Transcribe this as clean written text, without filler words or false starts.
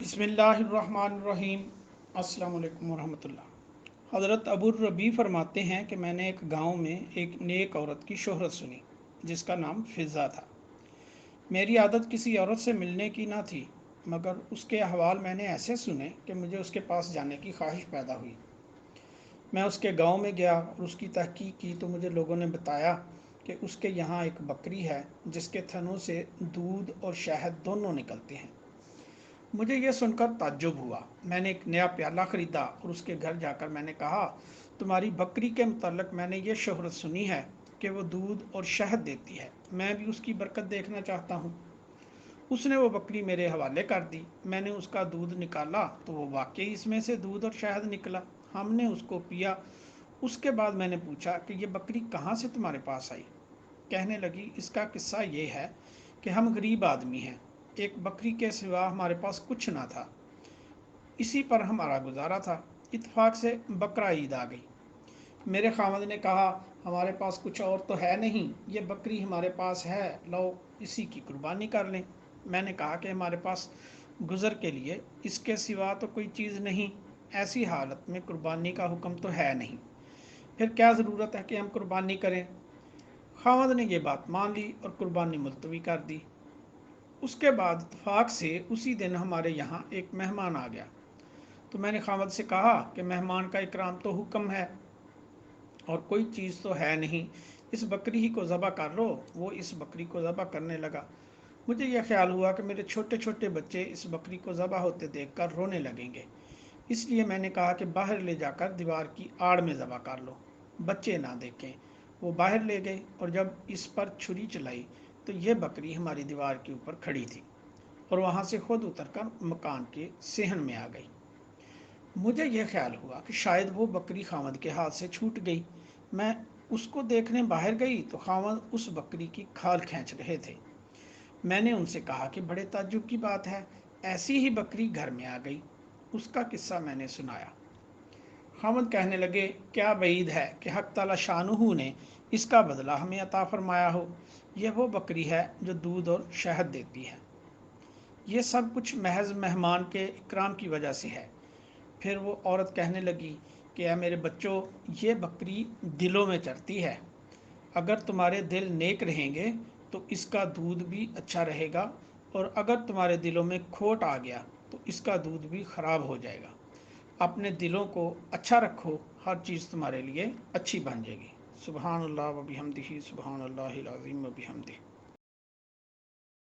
बिस्मिल्लाहिर्रहमानिर्रहीम। अस्सलाम वालेकुम वरहमतुल्लाह। हज़रत अबू रबी फरमाते हैं कि मैंने एक गांव में एक नेक औरत की शोहरत सुनी जिसका नाम फ़िज़ा था। मेरी आदत किसी औरत से मिलने की ना थी, मगर उसके अहवाल मैंने ऐसे सुने कि मुझे उसके पास जाने की ख्वाहिश पैदा हुई। मैं उसके गांव में गया और उसकी तहकीक की तो मुझे लोगों ने बताया कि उसके यहाँ एक बकरी है जिसके थनों से दूध और शहद दोनों निकलते हैं। मुझे यह सुनकर ताज्जुब हुआ। मैंने एक नया प्याला ख़रीदा और उसके घर जाकर मैंने कहा, तुम्हारी बकरी के मुताल्लिक़ मैंने ये शोहरत सुनी है कि वो दूध और शहद देती है, मैं भी उसकी बरकत देखना चाहता हूँ। उसने वो बकरी मेरे हवाले कर दी। मैंने उसका दूध निकाला तो वो वाकई इसमें से दूध और शहद निकला। हमने उसको पिया। उसके बाद मैंने पूछा कि ये बकरी कहाँ से तुम्हारे पास आई। कहने लगी, इसका किस्सा ये है कि हम गरीब आदमी हैं, एक बकरी के सिवा हमारे पास कुछ ना था, इसी पर हमारा गुजारा था। इत्तेफाक से बकरा ईद आ गई। मेरे खामद ने कहा, हमारे पास कुछ और तो है नहीं, ये बकरी हमारे पास है, लो इसी की कुर्बानी कर लें। मैंने कहा कि हमारे पास गुज़र के लिए इसके सिवा तो कोई चीज़ नहीं, ऐसी हालत में कुर्बानी का हुक्म तो है नहीं, फिर क्या ज़रूरत है कि हम कुर्बानी करें। खामद ने यह बात मान ली और कुर्बानी मुलतवी कर दी। उसके बाद इत्तेफाक से उसी दिन हमारे यहाँ एक मेहमान आ गया, तो मैंने खामद से कहा कि मेहमान का इकराम तो हुक्म है और कोई चीज़ तो है नहीं, इस बकरी ही को ज़बह कर लो। वो इस बकरी को ज़बह करने लगा। मुझे यह ख्याल हुआ कि मेरे छोटे छोटे बच्चे इस बकरी को ज़बह होते देखकर रोने लगेंगे, इसलिए मैंने कहा कि बाहर ले जाकर दीवार की आड़ में ज़बह कर लो, बच्चे ना देखें। वो बाहर ले गए और जब इस पर छुरी चलाई तो यह बकरी हमारी दीवार के ऊपर खड़ी थी और वहाँ से खुद उतरकर मकान के सेहन में आ गई। मुझे यह ख्याल हुआ कि शायद वो बकरी खामद के हाथ से छूट गई। मैं उसको देखने बाहर गई तो खामद उस बकरी की खाल खींच रहे थे। मैंने उनसे कहा कि बड़े ताज्जुब की बात है, ऐसी ही बकरी घर में आ गई। उसका किस्सा मैंने सुनाया। खामद कहने लगे, क्या बईद है कि हक ताला शानुहु ने इसका बदला हमें अता फरमाया हो। यह वो बकरी है जो दूध और शहद देती है। ये सब कुछ महज मेहमान के इकराम की वजह से है। फिर वो औरत कहने लगी कि ऐ मेरे बच्चों, ये बकरी दिलों में चरती है। अगर तुम्हारे दिल नेक रहेंगे तो इसका दूध भी अच्छा रहेगा, और अगर तुम्हारे दिलों में खोट आ गया तो इसका दूध भी ख़राब हो जाएगा। अपने दिलों को अच्छा रखो, हर चीज़ तुम्हारे लिए अच्छी बन जाएगी। सुबहान अल्लाह व बिहम्दिही, सुबहान अल्लाहिल अज़ीम व बिहम्दिही।